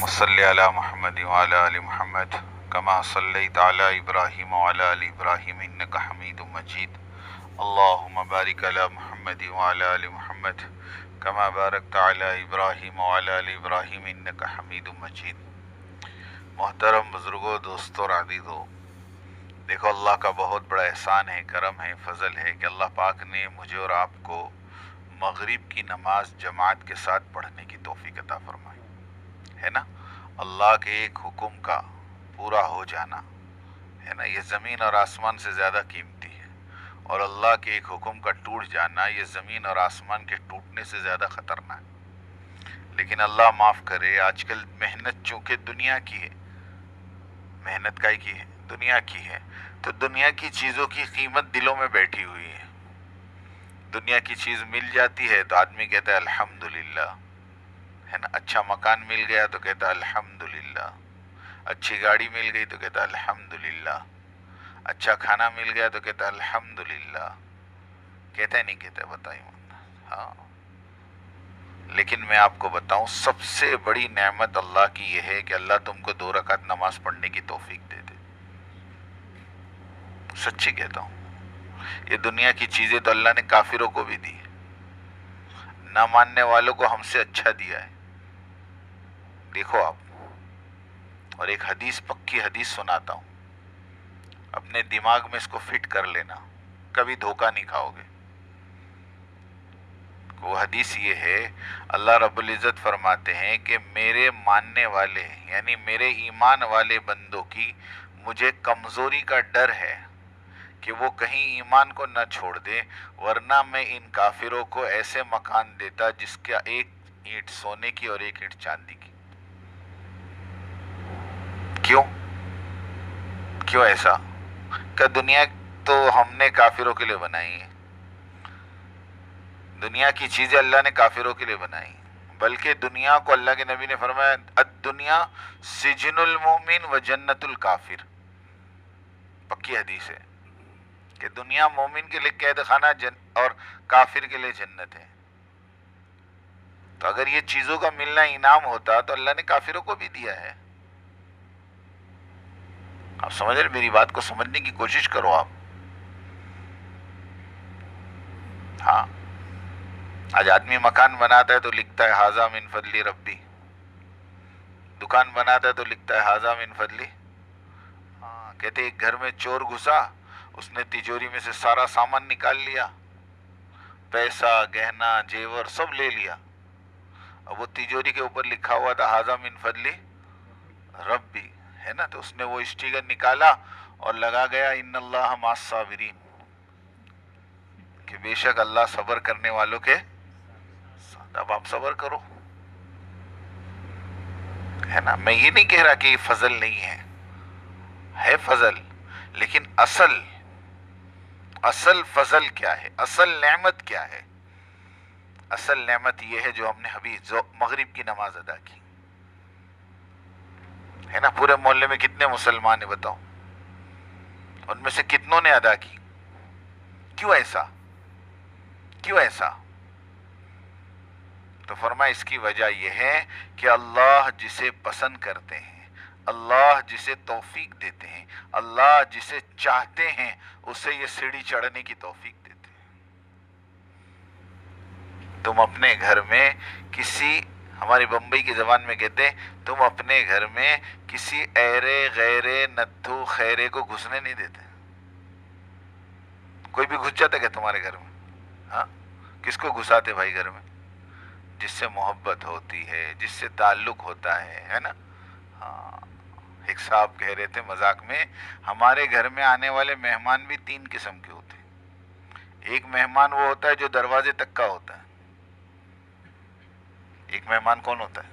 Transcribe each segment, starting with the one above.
اللهم صل على محمد وعلى آل محمد كما صليت على إبراهيم وعلى آل إبراهيم إنك حميد مجيد. اللهم بارك على محمد وعلى آل محمد كما باركت على إبراهيم وعلى آل إبراهيم إنك حميد مجيد. محترم بزرگوں، دوستوں اور عزیزوں، دیکھو اللہ کا بہت بڑا احسان ہے، کرم ہے، فضل ہے کہ اللہ پاک نے مجھے اور آپ کو مغرب کی نماز جماعت کے ساتھ پڑھنے کی توفیق عطا فرمائی ہے نا. اللہ کے ایک حکم کا پورا ہو جانا ہے نا، یہ زمین اور آسمان سے زیادہ قیمتی ہے، اور اللہ کے ایک حکم کا ٹوٹ جانا یہ زمین اور آسمان کے ٹوٹنے سے زیادہ خطرناک. لیکن اللہ معاف کرے، آج کل محنت چونکہ دنیا کی ہے، محنت کا ہی کی ہے، دنیا کی ہے، تو دنیا کی چیزوں کی قیمت دلوں میں بیٹھی ہوئی ہے. دنیا کی چیز مل جاتی ہے تو آدمی کہتا ہے الحمدللہ ہے نا. اچھا مکان مل گیا تو کہتا ہے الحمدللہ، اچھی گاڑی مل گئی تو کہتا ہے الحمدللہ، اچھا کھانا مل گیا تو کہتا ہے الحمدللہ. کہتا ہے نہیں کہتا ہے؟ بتائیے. ہاں، لیکن میں آپ کو بتاؤں سب سے بڑی نعمت اللہ کی یہ ہے کہ اللہ تم کو 2 رکعت نماز پڑھنے کی توفیق دے دے. سچی کہتا ہوں، یہ دنیا کی چیزیں تو اللہ نے کافروں کو بھی دی، نہ ماننے والوں کو ہم سے اچھا دیا ہے. دیکھو آپ، اور ایک حدیث، پکی حدیث سناتا ہوں، اپنے دماغ میں اس کو فٹ کر لینا، کبھی دھوکہ نہیں کھاؤ گے. وہ حدیث یہ ہے، اللہ رب العزت فرماتے ہیں کہ میرے ماننے والے یعنی میرے ایمان والے بندوں کی مجھے کمزوری کا ڈر ہے کہ وہ کہیں ایمان کو نہ چھوڑ دے، ورنہ میں ان کافروں کو ایسے مکان دیتا جس کا 1 اینٹ سونے کی اور 1 اینٹ چاندی کی. کیوں ایسا؟ کہ دنیا تو ہم نے کافروں کے لیے بنائی ہے، دنیا کی چیزیں اللہ نے کافروں کے لیے بنائی، بلکہ دنیا کو اللہ کے نبی نے فرمایا الدنیا سجن المومن و جنت الکافر. پکی حدیث ہے کہ دنیا مومن کے لیے قید خانہ اور کافر کے لیے جنت ہے. تو اگر یہ چیزوں کا ملنا انعام ہوتا تو اللہ نے کافروں کو بھی دیا ہے. آپ سمجھ رہے؟ میری بات کو سمجھنے کی کوشش کرو آپ. ہاں، آج آدمی مکان بناتا ہے تو لکھتا ہے ھذا من فضل ربی، دکان بناتا ہے تو لکھتا ہے ھذا من فضلی. کہتے ایک گھر میں چور گھسا، اس نے تجوری میں سے سارا سامان نکال لیا، پیسہ، گہنا، جیور سب لے لیا. اب وہ تجوری کے اوپر لکھا ہوا تھا ھذا من فضلی ربی ہے نا، تو اس نے وہ اسٹیکر نکالا اور لگا گیا ان اللہ مع الصابرین، کہ بے شک اللہ صبر کرنے والوں کے ساتھ. اب آپ صبر کرو ہے نا. میں یہ نہیں کہہ رہا کہ یہ فضل نہیں ہے فضل، لیکن اصل فضل کیا ہے؟ اصل نعمت کیا ہے؟ اصل نعمت یہ ہے جو ہم نے ابھی مغرب کی نماز ادا کی ہے نا. پورے محلے میں کتنے مسلمان ہیں بتاؤ؟ ان میں سے کتنوں نے ادا کی؟ کیوں ایسا؟ تو فرمایا اس کی وجہ یہ ہے کہ اللہ جسے پسند کرتے ہیں، اللہ جسے توفیق دیتے ہیں، اللہ جسے چاہتے ہیں اسے یہ سیڑھی چڑھنے کی توفیق دیتے ہیں. تم اپنے گھر میں کسی، ہماری بمبئی کی زبان میں کہتے ہیں، تم اپنے گھر میں کسی ایرے غیرے نتھو خیرے کو گھسنے نہیں دیتے. کوئی بھی گھس جاتا ہے کیا تمہارے گھر میں؟ ہاں، کس کو گھساتے بھائی گھر میں؟ جس سے محبت ہوتی ہے، جس سے تعلق ہوتا ہے نا. ہاں، ایک صاحب کہہ رہے تھے مذاق میں، ہمارے گھر میں آنے والے مہمان بھی 3 قسم کے ہوتے ہیں. ایک مہمان وہ ہوتا ہے جو دروازے تک کا ہوتا ہے. ایک مہمان کون ہوتا ہے؟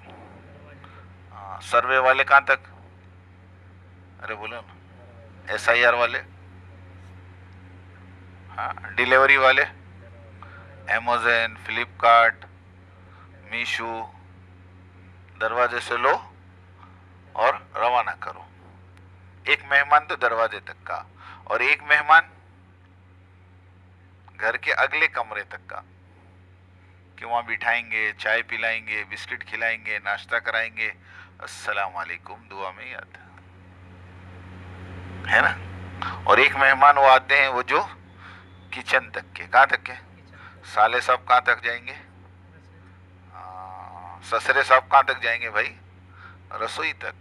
سروے والے کہاں تک؟ ارے بولو نا. SIR والے، ہاں، ڈیلیوری والے، ایمیزون، فلپ کارٹ، میشو، دروازے سے لو اور روانہ کرو. ایک مہمان تو دروازے تک کا، اور ایک مہمان گھر کے اگلے کمرے تک کا، کہ وہاں بٹھائیں گے، چائے پلائیں گے، بسکٹ کھلائیں گے، ناشتہ کرائیں گے، السلام علیکم دعا میں یاد ہے نا. اور ایک مہمان وہ آتے ہیں وہ جو کچن تک کے، کہاں تک کے؟ سالے صاحب کہاں تک جائیں گے؟ سسرے صاحب کہاں تک جائیں گے بھائی؟ رسوئی تک.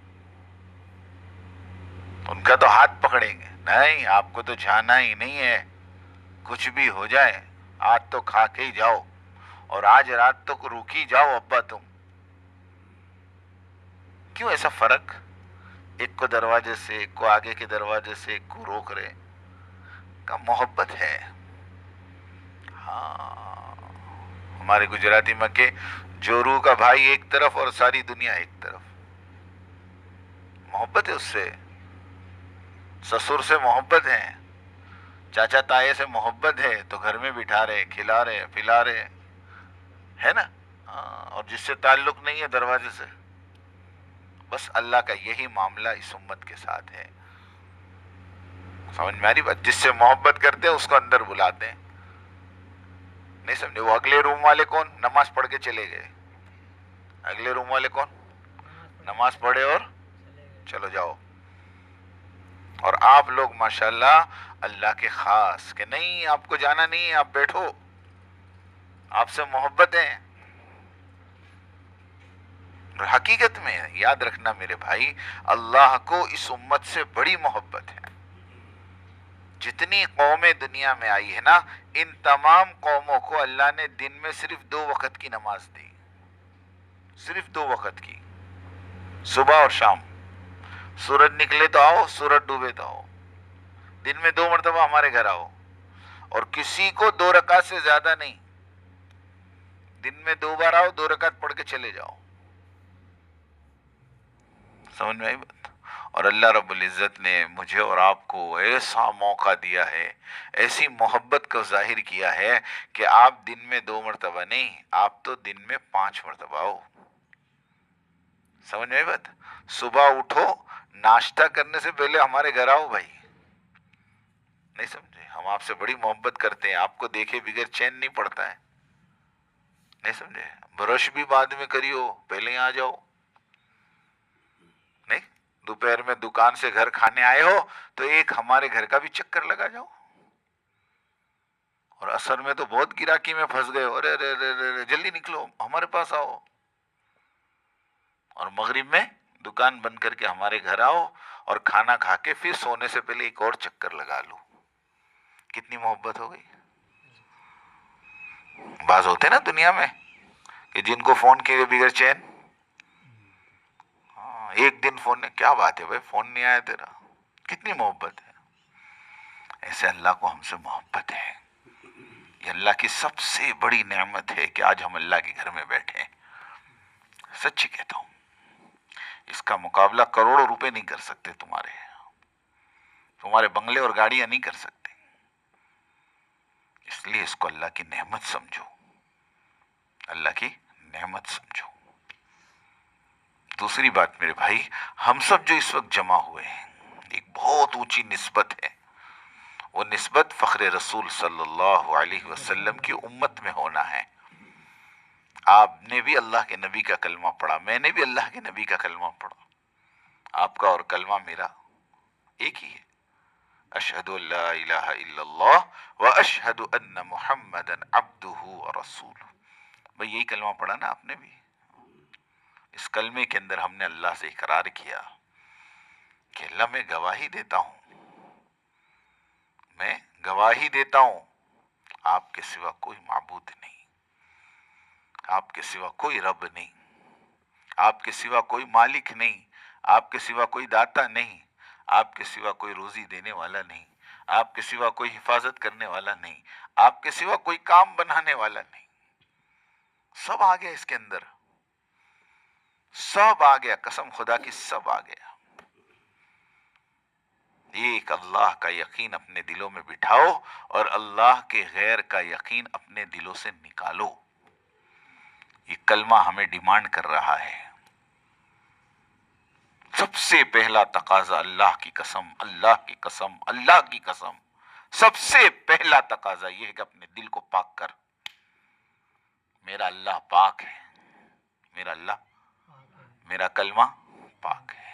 ان کا تو ہاتھ پکڑیں گے، نہیں آپ کو تو جانا ہی نہیں ہے، کچھ بھی ہو جائے آج تو کھا کے ہی جاؤ، اور آج رات تک روک ہی جاؤ ابا تم. کیوں ایسا فرق؟ ایک کو دروازے سے، ایک کو آگے کے دروازے سے، ایک کو روک رہے کا محبت ہے. ہاں ہمارے گجراتی میں کہ جورو کا بھائی ایک طرف اور ساری دنیا ایک طرف. محبت ہے اس سے، سسر سے محبت ہے، چاچا تائے سے محبت ہے تو گھر میں بٹھا رہے، کھلا رہے، پلا رہے، ہے نا. اور جس سے تعلق نہیں ہے دروازے سے. بس اللہ کا یہی معاملہ اس امت کے ساتھ ہے. سمجھ میں آ رہی بات؟ جس سے محبت کرتے ہیں اس کو اندر بلاتے ہیں. نہیں سمجھے؟ وہ اگلے روم والے کون؟ نماز پڑھ کے چلے گئے. اگلے روم والے کون؟ نماز پڑھے اور چلو جاؤ. اور آپ لوگ ماشاءاللہ اللہ کے خاص کہ نہیں آپ کو جانا نہیں ہے، آپ بیٹھو، آپ سے محبت ہے. حقیقت میں یاد رکھنا میرے بھائی، اللہ کو اس امت سے بڑی محبت ہے. جتنی قومیں دنیا میں آئی ہے نا، ان تمام قوموں کو اللہ نے دن میں صرف 2 وقت کی نماز دی، صرف 2 وقت کی، صبح اور شام. سورج نکلے تو آؤ، سورج ڈوبے تو آؤ. دن میں 2 مرتبہ ہمارے گھر آؤ، اور کسی کو 2 رکعت سے زیادہ نہیں. دن میں 2 بار آؤ، 2 رکعت پڑھ کے چلے جاؤ. سمجھ میں آئی بات؟ اور اللہ رب العزت نے مجھے اور آپ کو ایسا موقع دیا ہے، ایسی محبت کو ظاہر کیا ہے کہ آپ دن میں 2 مرتبہ نہیں، آپ تو دن میں 5 مرتبہ آؤ. سمجھ میں آئی بات؟ صبح اٹھو، ناشتہ کرنے سے پہلے ہمارے گھر آؤ بھائی. نہیں سمجھے؟ ہم آپ سے بڑی محبت کرتے ہیں، آپ کو دیکھے بغیر چین نہیں پڑتا ہے. نہیں سمجھے؟ برش بھی بعد میں کریو، پہلے ہی آ جاؤ. نہیں دوپہر میں دکان سے گھر کھانے آئے ہو تو ایک ہمارے گھر کا بھی چکر لگا جاؤ. اور اثر میں تو بہت گراکی میں پھنس گئے ہو، ارے ارے ارے ارے جلدی نکلو ہمارے پاس آؤ. اور مغرب میں دکان بند کر کے ہمارے گھر آؤ، اور کھانا کھا کے پھر سونے سے پہلے ایک اور چکر لگا لو. کتنی محبت ہو گئی. بعض ہوتے نا دنیا میں کہ جن کو فون کیے بغیر چین. ایک دن فون نے، کیا بات ہے بھائی فون نہیں آیا تیرا؟ کتنی محبت ہے. ایسے اللہ کو ہم سے محبت ہے. یہ اللہ کی سب سے بڑی نعمت ہے کہ آج ہم اللہ کے گھر میں بیٹھے ہیں. سچی کہتا ہوں، اس کا مقابلہ کروڑوں روپے نہیں کر سکتے. تمہارے بنگلے اور گاڑیاں نہیں کر سکتے. اس لیے اس کو اللہ کی نعمت سمجھو، اللہ کی نعمت سمجھو. دوسری بات میرے بھائی، ہم سب جو اس وقت جمع ہوئے ہیں، ایک بہت اونچی نسبت ہے. وہ نسبت فخر رسول صلی اللہ علیہ وسلم کی امت میں ہونا ہے. آپ نے بھی اللہ کے نبی کا کلمہ پڑھا، میں نے بھی اللہ کے نبی کا کلمہ پڑھا. آپ کا اور کلمہ میرا ایک ہی ہے، اشہد ان لا الہ الا اللہ و اشہد ان محمدا عبدہ ورسولہ. بھئی یہی کلمہ پڑھا نا آپ نے بھی. اس کلمے کے اندر ہم نے اللہ سے اقرار کیا کہ اللہ میں گواہی دیتا ہوں، میں گواہی دیتا ہوں آپ کے سوا کوئی معبود نہیں، آپ کے سوا کوئی رب نہیں، آپ کے سوا کوئی مالک نہیں، آپ کے سوا کوئی داتا نہیں، آپ کے سوا کوئی روزی دینے والا نہیں، آپ کے سوا کوئی حفاظت کرنے والا نہیں، آپ کے سوا کوئی کام بنانے والا نہیں. سب آ گیا اس کے اندر، سب آ گیا، قسم خدا کی سب آ گیا. ایک اللہ کا یقین اپنے دلوں میں بٹھاؤ اور اللہ کے غیر کا یقین اپنے دلوں سے نکالو. یہ کلمہ ہمیں ڈیمانڈ کر رہا ہے. سب سے پہلا تقاضا، اللہ کی قسم، اللہ کی قسم، اللہ کی قسم، سب سے پہلا تقاضا یہ ہے کہ اپنے دل کو پاک کر. میرا اللہ پاک ہے، میرا اللہ، میرا کلمہ پاک ہے.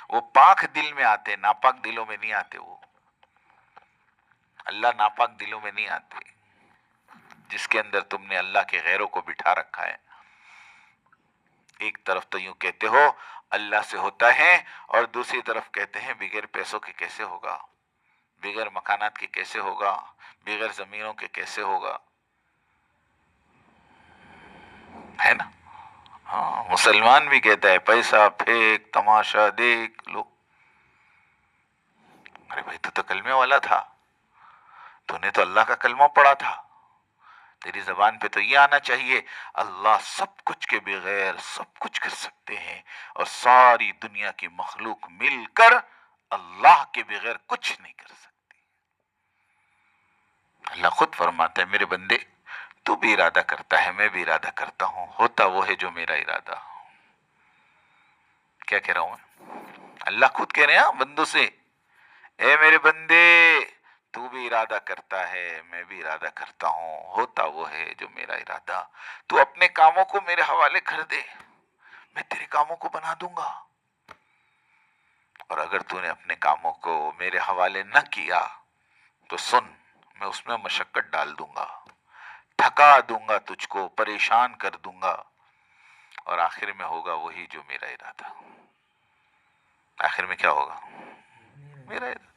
وہ پاک دل میں آتے, ناپاک دلوں میں نہیں آتے. وہ اللہ ناپاک دلوں میں نہیں آتے جس کے اندر تم نے اللہ کے غیروں کو بٹھا رکھا ہے. ایک طرف تو یوں کہتے ہو اللہ سے ہوتا ہے, اور دوسری طرف کہتے ہیں بغیر پیسوں کے کیسے ہوگا, بغیر مکانات کے کیسے ہوگا, بغیر زمینوں کے کیسے ہوگا, ہے نا. ہاں, مسلمان بھی کہتا ہے پیسہ پھینک, تماشا دیکھ لو. ارے بھائی تو کلمے والا تھا, تو نے تو اللہ کا کلمہ پڑھا تھا, تیری زبان پہ تو یہ آنا چاہیے اللہ سب کچھ کے بغیر سب کچھ کر سکتے ہیں, اور ساری دنیا کی مخلوق مل کر اللہ کے بغیر کچھ نہیں کر سکتی. اللہ خود فرماتا ہے میرے بندے تو بھی ارادہ کرتا ہے, میں بھی ارادہ کرتا ہوں, ہوتا وہ ہے جو میرا ارادہ. کیا کہہ رہا ہوں میں؟ اللہ خود کہہ رہے ہیں بندوں سے, اے میرے بندے تو بھی ارادہ کرتا ہے, میں بھی ارادہ کرتا ہوں, ہوتا وہ ہے جو میرا ارادہ. تو اپنے کاموں کو میرے حوالے کر دے, میں تیرے کاموں کو بنا دوں گا. اور اگر تو نے اپنے کاموں کو میرے حوالے نہ کیا تو سن, میں اس میں مشقت ڈال دوں گا, تھکا دوں گا تجھ کو, پریشان کر دوں گا, اور آخر میں ہوگا وہی جو میرا ارادہ. آخر میں کیا ہوگا؟ میرا ارادہ.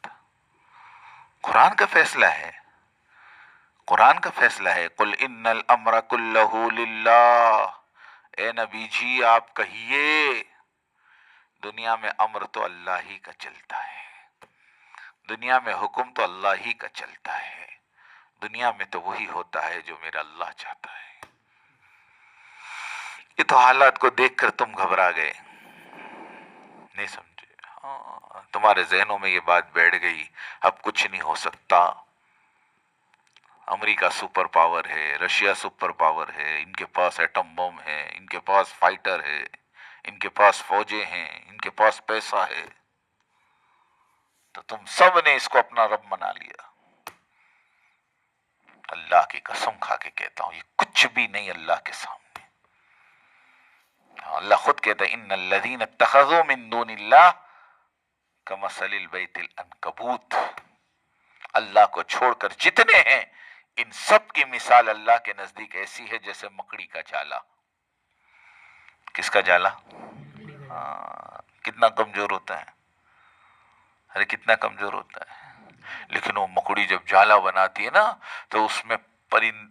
قرآن کا فیصلہ ہے, قرآن کا فیصلہ ہے. قل ان الامر کلہ للہ, اے نبی جی آپ کہیے دنیا میں امر تو اللہ ہی کا چلتا ہے, دنیا میں حکم تو اللہ ہی کا چلتا ہے, دنیا میں تو وہی ہوتا ہے جو میرا اللہ چاہتا ہے. یہ تو حالات کو دیکھ کر تم گھبرا گئے, نہیں سمجھے. ہاں, تمہارے ذہنوں میں یہ بات بیٹھ گئی اب کچھ نہیں ہو سکتا. امریکہ سپر پاور ہے, رشیا سپر پاور ہے, ان کے پاس ایٹم بم ہے, ان کے پاس فائٹر ہے, ان کے پاس فوجیں ہیں, ان کے پاس پیسہ ہے, تو تم سب نے اس کو اپنا رب بنا لیا. اللہ کی قسم کھا کے کہتا ہوں یہ کچھ بھی نہیں اللہ کے سامنے. اللہ خود کہتا ہے ان الذین اتخذوا من دون اللہ کمثل البیت العنکبوت, اللہ کو چھوڑ کر جتنے ہیں ان سب کی مثال اللہ کے نزدیک ایسی ہے جیسے مکڑی کا جالا. کس کا جالا؟ کتنا کمزور ہوتا ہے, ارے کتنا کمزور ہوتا ہے. لیکن وہ مکڑی جب جالا بناتی ہے نا تو اس میں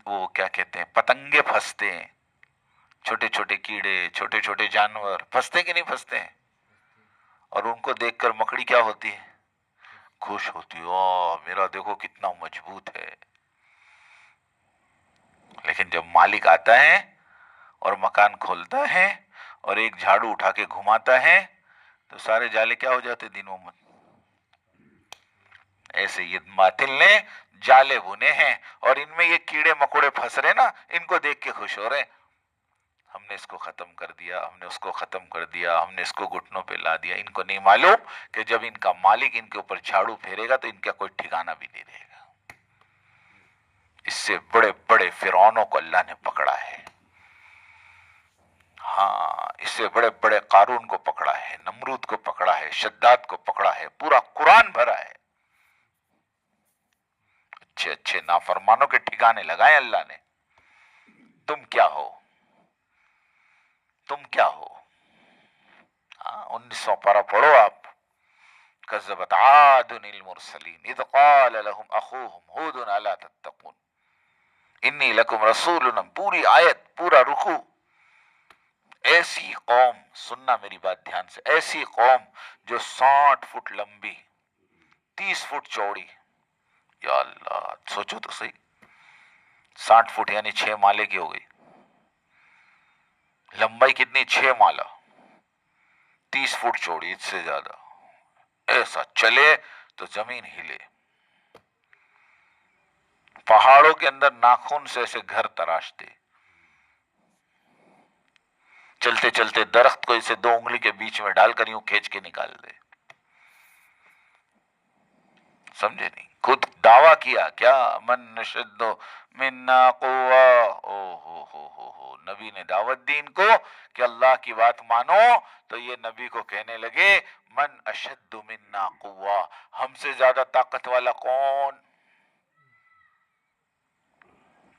وہ کیا کہتے ہیں پتنگے پھنستے ہیں, چھوٹے چھوٹے کیڑے, چھوٹے چھوٹے جانور پھنستے کہ نہیں پھنستے ہیں, اور ان کو دیکھ کر مکڑی کیا ہوتی ہے؟ خوش ہوتی ہے, میرا دیکھو کتنا مضبوط ہے. لیکن جب مالک آتا ہے اور مکان کھولتا ہے اور ایک جھاڑو اٹھا کے گھماتا ہے تو سارے جالے کیا ہو جاتے دنوں میں. ایسے یہ باطل نے جالے بنے ہیں, اور ان میں یہ کیڑے مکوڑے پھنس رہے نا, ان کو دیکھ کے خوش ہو رہے, ہم نے اس کو ختم کر دیا, ہم نے اس کو ختم کر دیا, ہم نے اس کو گھٹنوں پہ لا دیا. ان کو نہیں معلوم کہ جب ان کا مالک ان کے اوپر جھاڑو پھیرے گا تو ان کا کوئی ٹھکانہ بھی نہیں رہے گا. اس سے بڑے بڑے فرعونوں کو اللہ نے پکڑا ہے, ہاں اس سے بڑے بڑے قارون کو پکڑا ہے, نمرود کو پکڑا ہے, شداد کو پکڑا ہے, پورا قرآن بھرا ہے. اچھے اچھے نافرمانوں کے ٹھکانے لگائے اللہ نے. تم کیا ہو, تم کیا ہو؟ 1900 پارہ پڑھو آپ. کذبت عاد المرسلین اذ قال لهم اخوهم ہود الا تتقون انی لکم رسول, پوری آیت, پورا رکوع. ایسی قوم, سننا میری بات دھیان سے, ایسی قوم جو 60 فٹ لمبی 30 فٹ چوڑی, یا اللہ سوچو تو صحیح, 60 فٹ یعنی 6 مالے کی ہو گئی, لمبائی کتنی 6 مالہ, 30 فٹ چوڑی, اس سے زیادہ. ایسا چلے تو زمین ہلے, پہاڑوں کے اندر ناخن سے ایسے گھر تراشتے, چلتے چلتے درخت کو اسے 2 انگلی کے بیچ میں ڈال کر یوں کھینچ کے نکال دے. سمجھے نہیں؟ خود دعویٰ کیا کیا، من نشد منا قوہ، ہو نبی نے دعوت دی ان کو کہ اللہ کی بات مانو، تو یہ نبی کو کہنے لگے من اشد منا قوہ، ہم سے زیادہ طاقت والا کون؟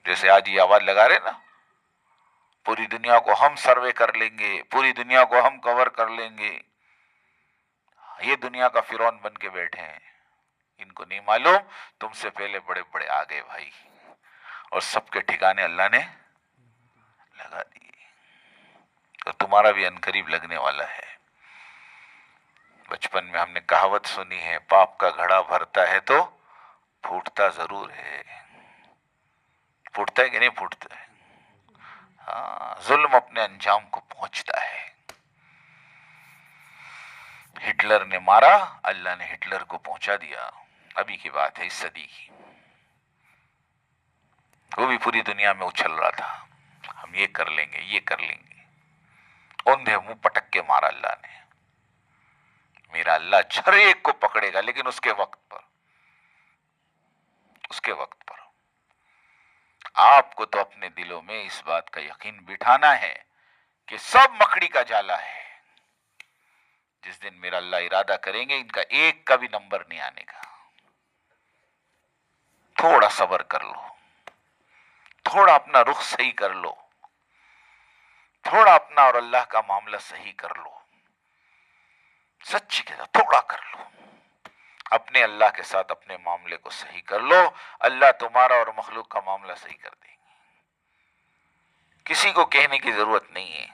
جیسے آج یہ آواز لگا رہے نا، پوری دنیا کو ہم سروے کر لیں گے، پوری دنیا کو ہم کور کر لیں گے، یہ دنیا کا فرعون بن کے بیٹھے ہیں، ان کو نہیں معلوم تم سے پہلے بڑے بڑے آ گئے بھائی، اور سب کے ٹھکانے اللہ نے لگا دیے، تو تمہارا بھی عنقریب لگنے والا ہے۔ بچپن میں ہم نے کہاوت سنی ہے، پاپ کا گھڑا بھرتا ہے تو پھوٹتا ضرور ہے، پھوٹتا ہے کہ نہیں پھوٹتا ہے؟ ہاں، ظلم اپنے انجام کو پہنچتا ہے۔ ہٹلر نے مارا، اللہ نے ہٹلر کو پہنچا دیا، ابھی کی بات ہے، اس صدی کی، وہ بھی پوری دنیا میں اچھل رہا تھا، ہم یہ کر لیں گے، یہ کر لیں گے، اوندھے منہ پٹک کے مارا اللہ نے۔ میرا اللہ ہر ایک کو پکڑے گا، لیکن اس کے وقت پر، اس کے وقت پر۔ آپ کو تو اپنے دلوں میں اس بات کا یقین بٹھانا ہے کہ سب مکڑی کا جالا ہے، جس دن میرا اللہ ارادہ کریں گے ان کا ایک کا بھی نمبر نہیں آنے کا۔ تھوڑا صبر کر لو، تھوڑا اپنا رخ صحیح کر لو، تھوڑا اپنا اور اللہ کا معاملہ صحیح کر لو، سچی کہتا تھوڑا کر لو، اپنے اللہ کے ساتھ اپنے معاملے کو صحیح کر لو، اللہ تمہارا اور مخلوق کا معاملہ صحیح کر دیں گے۔ کسی کو کہنے کی ضرورت نہیں ہے،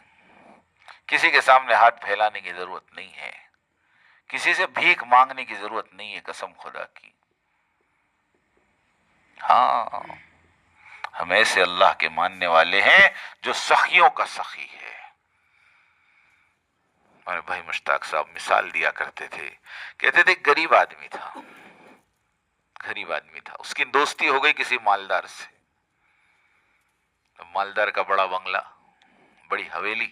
کسی کے سامنے ہاتھ پھیلانے کی ضرورت نہیں ہے، کسی سے بھیک مانگنے کی ضرورت نہیں ہے، قسم خدا کی۔ ہاں، ہم ایسے اللہ کے ماننے والے ہیں جو سخیوں کا سخی ہے۔ ہمارے بھائی مشتاق صاحب مثال دیا کرتے تھے، کہتے تھے غریب آدمی تھا، غریب آدمی تھا، اس کی دوستی ہو گئی کسی مالدار سے، مالدار کا بڑا بنگلہ، بڑی حویلی۔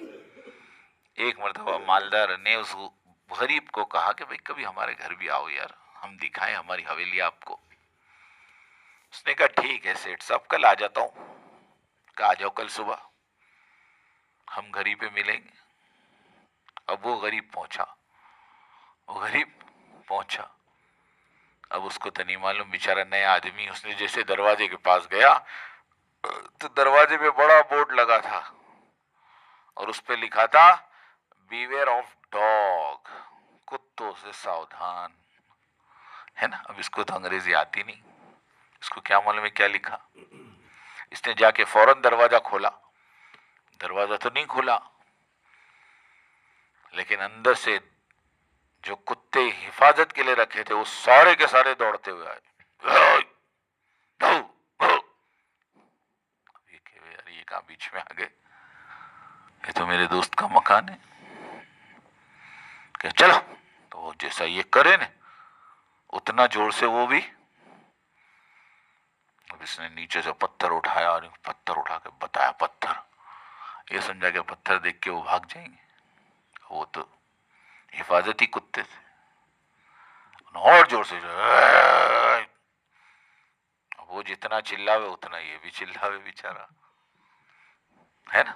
ایک مرتبہ مالدار نے اس غریب کو کہا کہ بھئی کبھی ہمارے گھر بھی آؤ یار، ہم دکھائیں ہماری حویلی آپ کو۔ اس نے کہا ٹھیک ہے سیٹھ صاحب، کل آ جاتا ہوں۔ کہا آ جاؤ کل صبح، ہم گھر ہی پہ ملیں گے۔ اب وہ غریب پہنچا، وہ غریب پہنچا، اب اس کو تو نہیں معلوم، بیچارہ نیا آدمی، اس نے جیسے دروازے کے پاس گیا تو دروازے پہ بڑا بورڈ لگا تھا، اور اس پہ لکھا تھا بیویئر آف ڈاگ، کتوں سے ساودھان، ہے نا۔ اب اس کو تو انگریزی آتی نہیں، اس کو کیا معلوم ہے کیا لکھا۔ اس نے جا کے فوراً دروازہ کھولا، دروازہ تو نہیں کھلا، لیکن اندر سے جو کتے حفاظت کے لیے رکھے تھے وہ سارے کے سارے دوڑتے ہوئے آئے، یار یہ کہاں بیچ میں آ گئے، یہ تو میرے دوست کا مکان ہے، کہ چلو، تو وہ جیسا یہ کرے نا اتنا زور سے وہ بھی، اب اس نے نیچے سے پتھر اٹھایا اور پتھر اٹھا کے بتایا پتھر، یہ سمجھا کہ پتھر دیکھ کے وہ بھاگ جائیں گے، وہ تو حفاظتی کتے تھے، اور زور سے وہ جتنا چلاوے اتنا یہ بھی چلاوے بیچارہ، ہے نا۔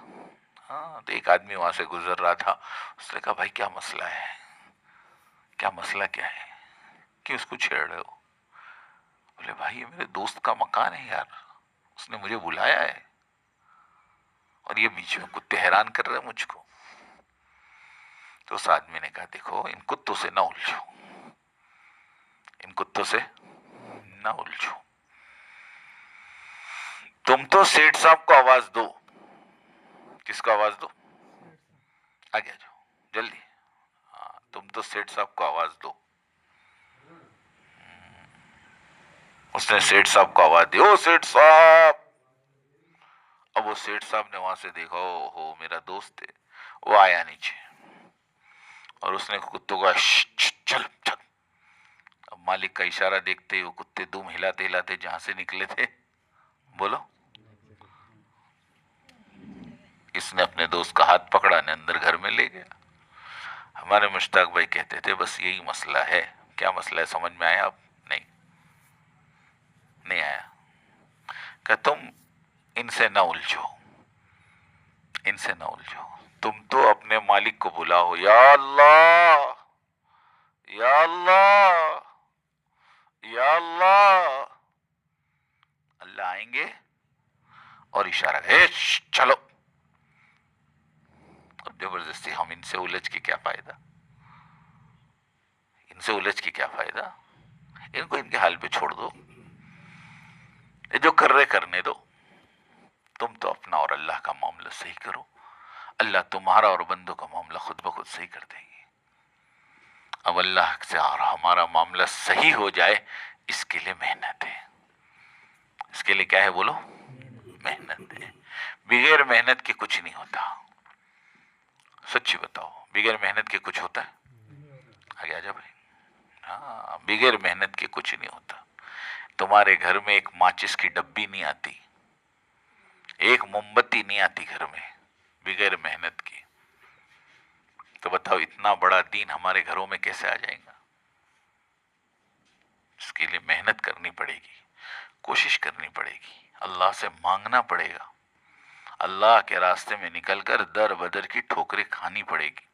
ہاں، تو ایک آدمی وہاں سے گزر رہا تھا، اس نے کہا بھائی کیا مسئلہ ہے، کیا مسئلہ کیا ہے، کہ اس کو چھیڑ رہے ہو؟ بولے بھائی یہ میرے دوست کا مکان ہے یار، اس نے مجھے بلایا ہے، اور یہ بیچ میں کتے حیران کر رہے مجھ کو۔ تو اس آدمی نے کہا دیکھو ان کتوں سے نہ الجھو، ان کتوں سے نہ الجھو، تم تو سیٹھ صاحب کو آواز دو۔ کس کو آواز دو؟ آگے جاؤ جلدی، ہاں تم تو سیٹھ صاحب کو آواز دو۔ اس نے سیٹھ صاحب کو آواز دی، او سیٹھ صاحب۔ اب وہ سیٹھ صاحب نے وہاں سے دیکھا، او ہو میرا دوست ہے، وہ آیا نیچے، اور اس نے کتوں کو چل چل، اب مالک کا اشارہ دیکھتے ہی وہ کتے دم ہلاتے ہلاتے جہاں سے نکلے تھے، بولو، اس نے اپنے دوست کا ہاتھ پکڑا نے اندر گھر میں لے گیا۔ ہمارے مشتاق بھائی کہتے تھے بس یہی مسئلہ ہے۔ کیا مسئلہ ہے سمجھ میں آیا اب؟ نہیں، نہیں آیا. کہ تم ان سے نہ الجھو، ان سے نہ الجھو، تم تو اپنے مالک کو بلاؤ، یا اللہ یا اللہ یا اللہ. اللہ آئیں گے اور اشارہ ہے چلو. اب زبردستی ہم ان سے الجھ کے کیا فائدہ، ان سے الجھ کے کیا فائدہ. ان کو ان کے حال پہ چھوڑ دو، یہ جو کر رہے کرنے دو. تم تو اپنا اور اللہ کا معاملہ صحیح کرو، اللہ تمہارا اور بندوں کا معاملہ خود بخود صحیح کر دیں گے. اب اللہ سے اور ہمارا معاملہ صحیح ہو جائے، اس کے لیے محنت ہے. اس کے لیے کیا ہے بولو؟ محنت ہے. بغیر محنت کے کچھ نہیں ہوتا. سچی بتاؤ، بغیر محنت کے کچھ ہوتا ہے؟ آگے آ جا بھائی. ہاں، بغیر محنت کے کچھ نہیں ہوتا. تمہارے گھر میں ایک ماچس کی ڈبی نہیں آتی، ایک موم بتی نہیں آتی گھر میں بغیر محنت کی. تو بتاؤ اتنا بڑا دین ہمارے گھروں میں کیسے آ جائے گا؟ اس کے لیے محنت کرنی پڑے گی، کوشش کرنی پڑے گی، اللہ سے مانگنا پڑے گا، اللہ کے راستے میں نکل کر در بدر کی ٹھوکریں کھانی پڑے گی.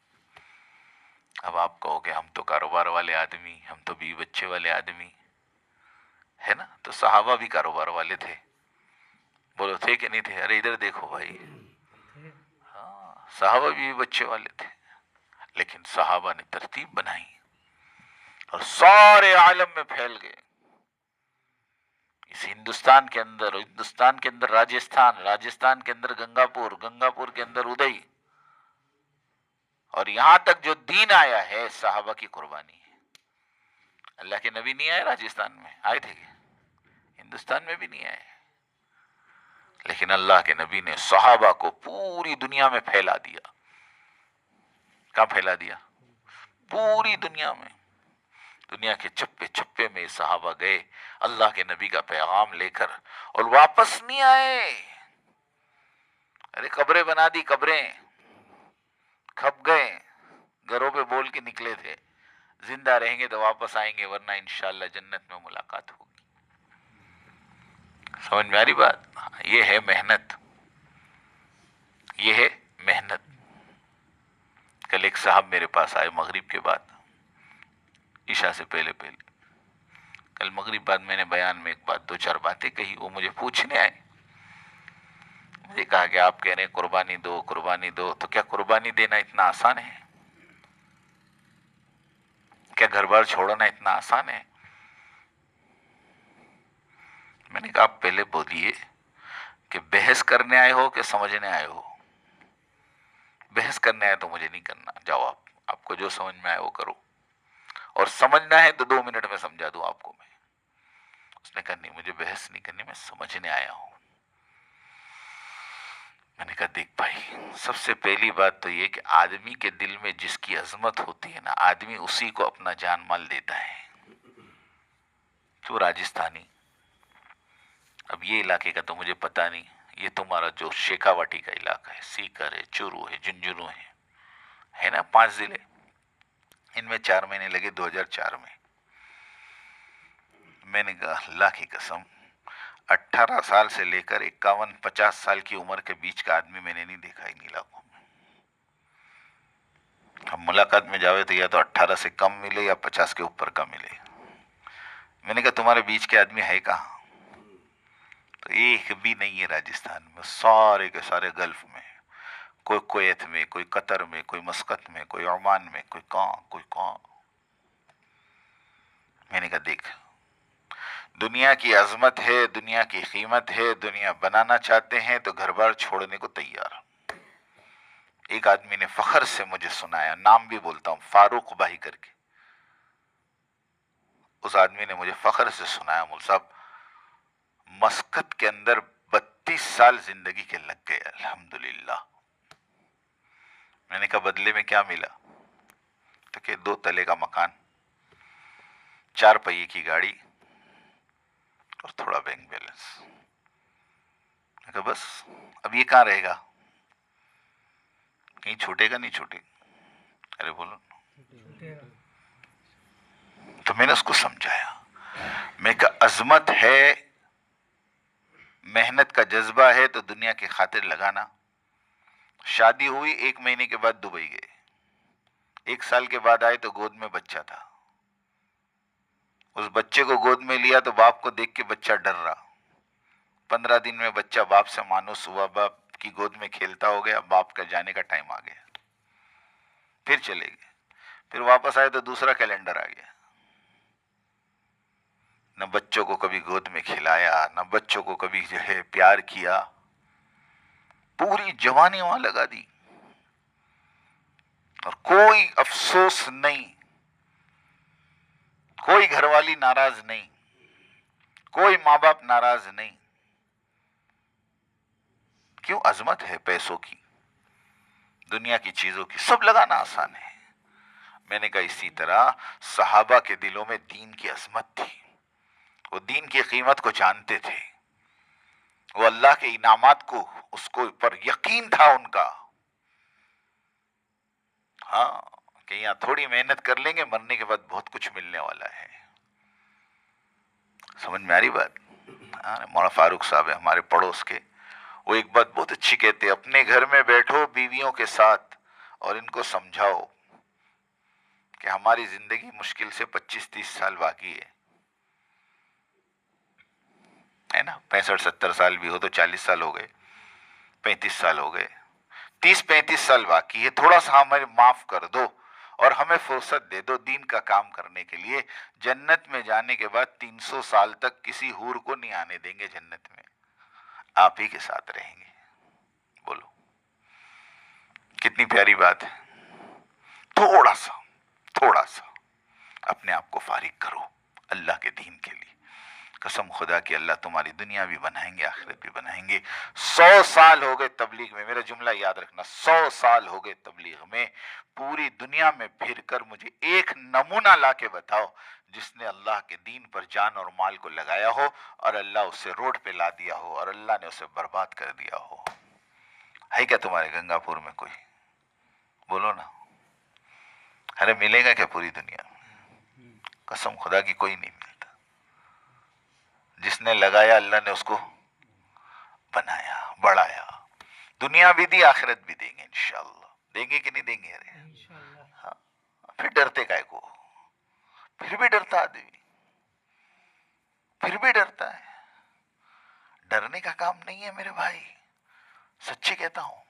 اب آپ کہو کہ ہم تو کاروبار والے آدمی، ہم تو بیوی بچے والے آدمی ہے نا. تو صحابہ بھی کاروبار والے تھے، بولو تھے کہ نہیں تھے؟ ارے ادھر دیکھو بھائی. ہاں، صحابہ بھی بچے والے تھے، لیکن صحابہ نے ترتیب بنائی اور سارے عالم میں پھیل گئے. اس ہندوستان کے اندر راجستھان کے اندر گنگا پور کے اندر ادئی، اور یہاں تک جو دین آیا ہے صحابہ کی قربانی ہے. اللہ کے نبی نہیں آئے راجستھان میں، آئے تھے کہ ہندوستان میں بھی نہیں آئے، لیکن اللہ کے نبی نے صحابہ کو پوری دنیا میں پھیلا دیا. کہاں پھیلا دیا؟ پوری دنیا میں. دنیا کے چپے چپے میں صحابہ گئے اللہ کے نبی کا پیغام لے کر، اور واپس نہیں آئے. ارے قبریں بنا دی، قبریں کھپ گئے، گھروں پہ بول کے نکلے تھے زندہ رہیں گے تو واپس آئیں گے، ورنہ انشاءاللہ جنت میں ملاقات ہوگی. سمجھ میں آ رہی بات؟ یہ ہے محنت، یہ ہے محنت. کل ایک صاحب میرے پاس آئے مغرب کے بعد، عشاء سے پہلے. کل مغرب بعد میں نے بیان میں ایک بات، دو چار باتیں کہی. وہ مجھے پوچھنے آئے، مجھے کہا کہ آپ کہہ رہے ہیں قربانی دو قربانی دو، تو کیا قربانی دینا اتنا آسان ہے؟ کیا گھر بار چھوڑنا اتنا آسان ہے؟ میں نے کہا آپ پہلے بولیے کہ بحث کرنے آئے ہو کہ سمجھنے آئے ہو؟ بحث کرنے آئے تو مجھے نہیں کرنا، جاؤ آپ کو جو سمجھ میں آئے وہ کرو، اور سمجھنا ہے تو 2 منٹ میں سمجھا دوں آپ کو میں. اس نے کہا نہیں مجھے بحث نہیں کرنی، میں سمجھنے آیا ہوں. میں نے کہا دیکھ بھائی، سب سے پہلی بات تو یہ کہ آدمی کے دل میں جس کی عظمت ہوتی ہے نا، آدمی اسی کو اپنا جان مال دیتا ہے. تو راجستھانی، اب یہ علاقے کا تو مجھے پتہ نہیں، یہ تمہارا جو شیکاواٹی کا علاقہ ہے، سیکر ہے، چورو ہے، جھنجھنو ہے نا، 5 ضلع. ان میں 4 مہینے لگے 2004 میں. میں نے کہا اللہ کی قسم 18 سال سے لے کر 51-50 سال کی عمر کے بیچ کا آدمی میں نے نہیں دیکھا ان علاقوں میں. ہم ملاقات میں جاوے تو یا تو 18 سے کم ملے یا 50 کے اوپر کا ملے. میں نے کہا تمہارے بیچ کے آدمی ہے کہاں؟ تو ایک بھی نہیں ہے راجستھان میں، سارے کے سارے گلف میں، کوئی کویت میں، کوئی قطر میں، کوئی مسقط میں، کوئی عمان میں، کوئی کہاں. میں نے کہا دیکھ، دنیا کی عظمت ہے، دنیا کی قیمت ہے، دنیا بنانا چاہتے ہیں تو گھر بار چھوڑنے کو تیار. ایک آدمی نے فخر سے مجھے سنایا، نام بھی بولتا ہوں، فاروق بھائی کر کے. اس آدمی نے مجھے فخر سے سنایا، مول صاحب مسقط کے اندر 32 سال زندگی کے لگ گئے الحمدللہ. میں نے کہا بدلے میں کیا ملا؟ تو کہ 2 تلے کا مکان، 4 پہیے کی گاڑی اور تھوڑا بینک بیلنس. میں کہا بس اب یہ کہاں رہے گا؟ کہیں چھوٹے گا؟ نہیں چھوٹے. ارے بولو. تو میں نے اس کو سمجھایا، میں کہا عظمت ہے محنت کا جذبہ ہے تو دنیا کی خاطر لگانا. شادی ہوئی 1 مہینے کے بعد دبئی گئے, 1 سال کے بعد آئے تو گود میں بچہ تھا. اس بچے کو گود میں لیا تو باپ کو دیکھ کے بچہ ڈر رہا. 15 دن میں بچہ باپ سے مانوس ہوا, باپ کی گود میں کھیلتا ہو گیا. باپ کا جانے کا ٹائم آ گیا, پھر چلے گئے. پھر واپس آئے تو دوسرا کیلنڈر آ گیا. نہ بچوں کو کبھی گود میں کھلایا, نہ بچوں کو کبھی جو ہے پیار کیا. پوری جوانی وہاں لگا دی اور کوئی افسوس نہیں, کوئی گھر والی ناراض نہیں, کوئی ماں باپ ناراض نہیں. کیوں؟ عظمت ہے پیسوں کی, دنیا کی چیزوں کی, سب لگانا آسان ہے. میں نے کہا اسی طرح صحابہ کے دلوں میں دین کی عظمت تھی, وہ دین کی قیمت کو جانتے تھے, وہ اللہ کے انعامات کو, اس کو پر یقین تھا ان کا. ہاں کہ یہاں تھوڑی محنت کر لیں گے, مرنے کے بعد بہت کچھ ملنے والا ہے. سمجھ میں آ رہی بات؟ مولانا فاروق صاحب ہے ہمارے پڑوس کے, وہ ایک بات بہت اچھی کہتے, اپنے گھر میں بیٹھو بیویوں کے ساتھ اور ان کو سمجھاؤ کہ ہماری زندگی مشکل سے 25-30 سال باقی ہے نا. 65-70 سال بھی ہو تو 40 سال ہو گئے, 35 سال ہو گئے, 30-35 سال باقی ہے. تھوڑا سا ہمیں معاف کر دو اور ہمیں فرصت دے دو دین کا کام کرنے کے لیے. جنت میں جانے کے بعد 300 سال تک کسی حور کو نہیں آنے دیں گے جنت میں, آپ ہی کے ساتھ رہیں گے. بولو کتنی پیاری بات ہے. تھوڑا سا اپنے آپ کو فارغ کرو اللہ کے دین کے لیے. قسم خدا کی اللہ تمہاری دنیا بھی بنائیں گے, آخرت بھی بنائیں گے. 100 سال ہو گئے تبلیغ میں, میرا جملہ یاد رکھنا, 100 سال ہو گئے تبلیغ میں. پوری دنیا میں پھر کر مجھے ایک نمونہ لا کے بتاؤ جس نے اللہ کے دین پر جان اور مال کو لگایا ہو اور اللہ اسے روڈ پہ لا دیا ہو اور اللہ نے اسے برباد کر دیا ہو. ہے کیا تمہارے گنگا پور میں کوئی؟ بولو نا. ارے ملے گا کیا پوری دنیا میں؟ قسم خدا کی کوئی نہیں ملتا. جس نے لگایا اللہ نے اس کو بنایا, بڑھایا. دنیا بھی دی, آخرت بھی دیں گے انشاءاللہ. دیں گے کہ نہیں دیں گے؟ ارے ہاں. پھر ڈرتے کائے کو؟ پھر بھی ڈرتا آدمی, پھر بھی ڈرتا ہے. ڈرنے کا کام نہیں ہے میرے بھائی, سچی کہتا ہوں.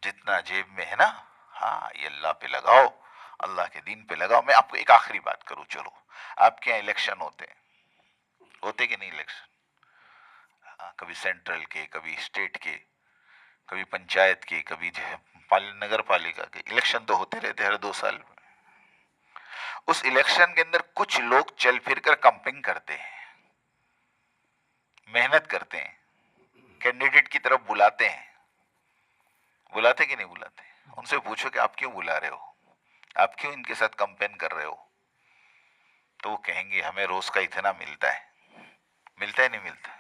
جتنا جیب میں ہے نا, ہاں یہ اللہ پہ لگاؤ, اللہ کے دین پہ لگاؤ. میں آپ کو ایک آخری بات کروں, چلو آپ کے یہاں الیکشن ہوتے کہ نہیں الیکشن؟ کبھی سینٹرل کے, کبھی اسٹیٹ کے, کبھی پنچایت کے, کبھی جو ہے نگر پالیکا کے. الیکشن تو ہوتے رہتے ہر 2 سال میں. اس الیکشن کے اندر کچھ لوگ چل پھر کر کمپنگ کرتے ہیں, محنت کرتے ہیں, کینڈیڈیٹ کی طرف بلاتے ہیں. بلاتے کہ نہیں بلاتے؟ ان سے پوچھو کہ آپ کیوں بلا رہے ہو, آپ کیوں ان کے ساتھ کمپین کر رہے ہو؟ تو وہ کہیں گے ہمیں روز کا اتنا ملتا ہے. ملتا ہے نہیں ملتا؟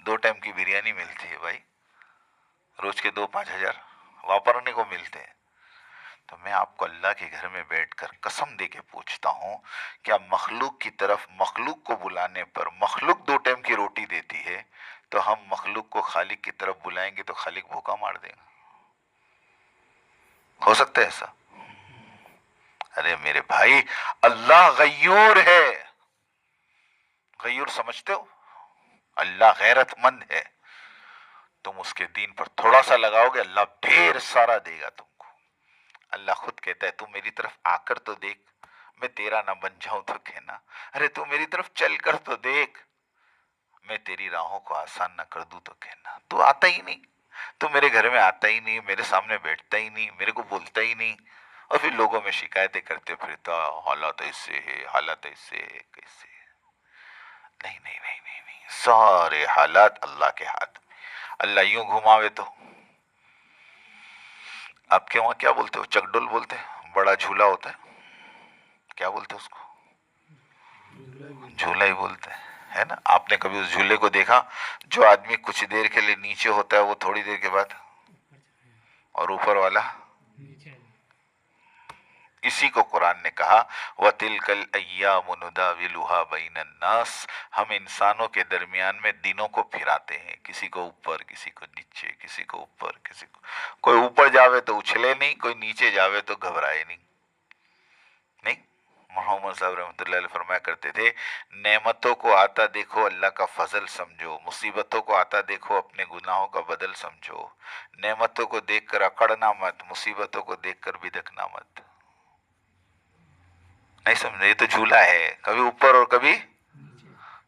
2 ٹائم کی بریانی ملتی ہے بھائی, روز کے 2-5 ہزار واپرنے کو ملتے ہیں. تو میں آپ کو اللہ کے گھر میں بیٹھ کر قسم دے کے پوچھتا ہوں, کیا مخلوق کی طرف, مخلوق کو بلانے پر مخلوق 2 ٹائم کی روٹی دیتی ہے, تو ہم مخلوق کو خالق کی طرف بلائیں گے تو خالق بھوکا مار دے گا؟ ہو سکتا ہے ایسا؟ ارے میرے بھائی, اللہ غیور ہے. غیور سمجھتے ہو؟ اللہ غیرت مند ہے. تم اس کے دین پر تھوڑا سا لگاؤ گے, اللہ ڈھیر سارا دے گا تم کو. اللہ خود کہتا ہے تو میری طرف آ کر تو دیکھ, میں تیرا نہ بن جاؤں تو کہنا. ارے تو میری طرف چل کر تو دیکھ, میں تیری راہوں کو آسان نہ کر دوں تو کہنا. تو آتا ہی نہیں, تو میرے گھر میں آتا ہی نہیں, میرے سامنے بیٹھتا ہی نہیں, میرے کو بولتا ہی نہیں, اور پھر لوگوں میں شکایتیں کرتے پھرتا, حالات ایسے ہے, حالات ایسے ہے, کیسے. نہیں نہیں نہیں نہیں نہیں, سارے حالات اللہ کے ہاتھ میں. اللہ یوں گھماوے تو, آپ کے وہاں کیا بولتے ہو, چکڈول بولتے ہیں, بڑا جھولا ہوتا ہے, کیا بولتے ہیں اس کو؟ جھولا ہی بولتے ہے نا. آپ نے کبھی اس جھولے کو دیکھا جو آدمی کچھ دیر کے لیے نیچے ہوتا ہے وہ تھوڑی دیر کے بعد, اور اوپر والا اسی کو قرآن نے کہا وَتِلْكَ الْأَيَّامُ نُدَاوِلُهَا بَيْنَ النَّاسِ، ہم انسانوں کے درمیان میں دنوں کو پھراتے ہیں، کسی کو اوپر کسی کو نیچے، کسی کو اوپر کسی کو، کوئی اوپر جاوے تو اچھلے نہیں، کوئی نیچے جاوے تو گھبرائے نہیں۔ محمد صاحب رحمۃ اللہ علیہ فرمایا کرتے تھے نعمتوں کو آتا دیکھو اللہ کا فضل سمجھو، مصیبتوں کو آتا دیکھو اپنے گناہوں کا بدل سمجھو، نعمتوں کو دیکھ کر اکڑنا مت، مصیبتوں کو دیکھ کر بدکنا مت۔ نہیں سمجھے؟ یہ تو جھولا ہے، کبھی اوپر اور کبھی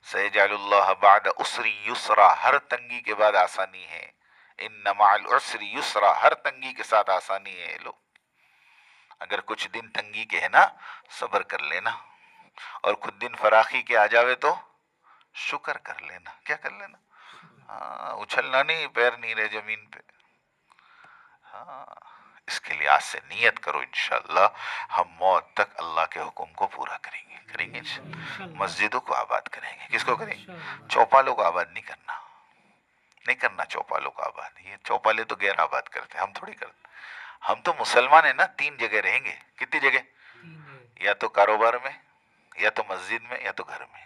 سیجعل اللہ بعد عسر یسرا، ہر تنگی کے بعد آسانی ہے، ان مع العسر یسرا، ہر تنگی کے ساتھ آسانی ہے۔ لو اگر کچھ دن تنگی کے ہے نا صبر کر لینا، اور کچھ دن فراخی کے آ جاوے تو شکر کر لینا۔ کیا کر لینا؟ ہاں، اچھلنا نہیں، پیر نہیں رہے زمین پہ۔ ہاں، اس کے لیے آج سے نیت کرو انشاءاللہ ہم موت تک اللہ کے حکم کو پورا کریں گے انشاءاللہ۔ مسجدوں کو آباد کریں گے۔ کس کو کریں گے؟ چوپالوں کو آباد نہیں کرنا، نہیں کرنا چوپالوں کو آباد۔ یہ چوپالے تو غیر آباد کرتے، ہم تھوڑی کرتے۔ ہم تو مسلمان ہیں نا، 3 جگہ رہیں گے۔ کتنی جگہ؟ یا تو کاروبار میں، یا تو مسجد میں، یا تو گھر میں۔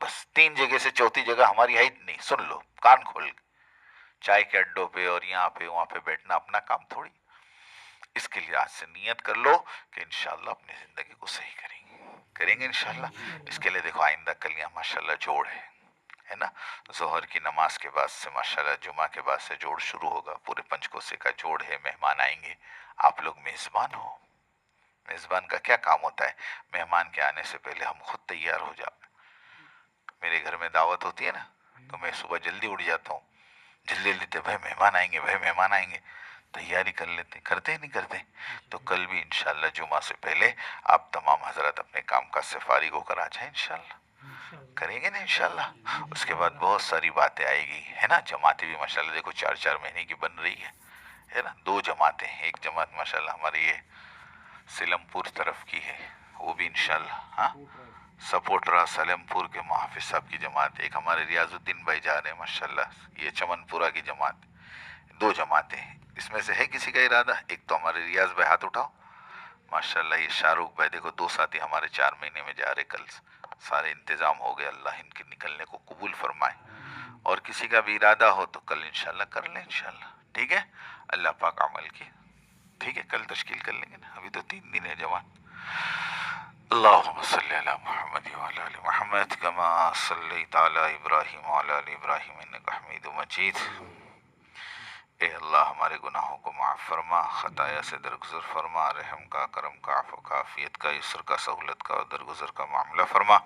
بس 3 جگہ سے چوتھی جگہ ہماری ہے ہی نہیں۔ سن لو کان کھول کے، چائے کے اڈوں پہ اور یہاں پہ وہاں پہ بیٹھنا اپنا کام تھوڑی۔ اس کے لیے آج سے نیت کر لو کہ انشاءاللہ اپنی زندگی کو صحیح کریں گے انشاءاللہ۔ اس کے لیے دیکھو آئندہ کل یہاں ماشاءاللہ جوڑ ہے نا، ظہر کی نماز کے بعد سے ماشاءاللہ جمعہ کے بعد سے جوڑ شروع ہوگا، پورے پنچکوسے کا جوڑ ہے، مہمان آئیں گے، آپ لوگ میزبان ہو۔ میزبان کا کیا کام ہوتا ہے؟ مہمان کے آنے سے پہلے ہم خود تیار ہو جاتے۔ میرے گھر میں دعوت ہوتی ہے نا تو میں صبح جلدی اٹھ جاتا ہوں، جلدی لیتے بھائی مہمان آئیں گے، بھائی مہمان آئیں گے، تیاری کر لیتے، کرتے ہی نہیں کرتے۔ تو کل بھی انشاءاللہ جمعہ سے پہلے آپ تمام حضرات اپنے کام کاج سے فارغ ہو کر آ جائیں انشاءاللہ۔ کریں گے نا انشاءاللہ۔ اس کے بعد بہت ساری باتیں آئے گی، ہے نا۔ جماعتیں بھی ماشاءاللہ دیکھو 4 مہینے کی بن رہی ہے نا۔ 2 جماعتیں ہیں، ایک جماعت ماشاءاللہ ہماری یہ سلم پور طرف کی ہے، وہ بھی انشاءاللہ، ہاں سپورٹرا سلم پور کے محافظ صاحب کی جماعت، ایک ہمارے ریاض الدین بھائی جا رہے ہیں ماشاءاللہ، یہ چمن پورہ کی جماعت۔ 2 جماعتیں ہیں، اس میں سے ہے کسی کا ارادہ؟ ایک تو ہمارے ریاض بھائی، ہاتھ اٹھاؤ ماشاءاللہ۔ یہ شاہ رخ بھائی دیکھو 2 ساتھی ہمارے 4 مہینے میں جا رہے، کل سارے انتظام ہو گئے، اللہ ان کے نکلنے کو قبول فرمائے۔ اور کسی کا بھی ارادہ ہو تو کل انشاءاللہ کر لیں انشاءاللہ، ٹھیک ہے؟ اللہ پاک عمل کی، ٹھیک ہے؟ کل تشکیل کر لیں گے نا، ابھی تو 3 دن ہے جماعت۔ اللہم صلی علی محمد وعلی آل محمد کما صلیت علی ابراہیم وعلی آل ابراہیم انک حمید مجید۔ اے اللہ ہمارے گناہوں کو معاف فرما، خطایا سے درگزر فرما، رحم کا، کرم کا، عفو کا، عافیت کا، یسر کا، سہولت کا اور درگزر کا معاملہ فرما۔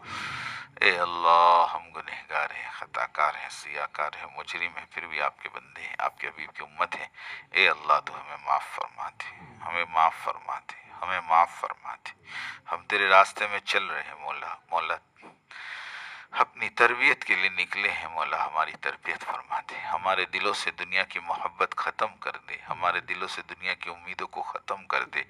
اے اللہ ہم گنہگار ہیں، خطا کار ہیں، سیاہ کار ہیں، مجرم ہیں، پھر بھی آپ کے بندے ہیں، آپ کے حبیب کی امت ہیں۔ اے اللہ تو ہمیں معاف فرما دے، ہمیں معاف فرما دے، ہمیں معاف فرما دے۔ ہم تیرے راستے میں چل رہے ہیں مولا، مولا اپنی تربیت کے لیے نکلے ہیں مولا، ہماری تربیت فرما دے، ہمارے دلوں سے دنیا کی محبت ختم کر دے، ہمارے دلوں سے دنیا کی امیدوں کو ختم کر دے،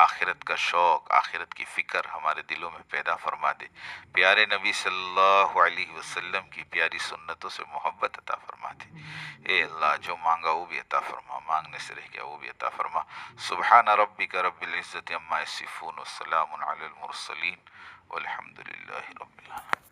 آخرت کا شوق، آخرت کی فکر ہمارے دلوں میں پیدا فرما دے، پیارے نبی صلی اللہ علیہ وسلم کی پیاری سنتوں سے محبت عطا فرما دے۔ اے اللہ جو مانگا وہ بھی عطا فرما، مانگنے سے رہ گیا وہ بھی عطا فرما۔ سبحان ربک رب العزت عما یصفون، والسلام علی المرسلین، والحمد للہ رب العالمین۔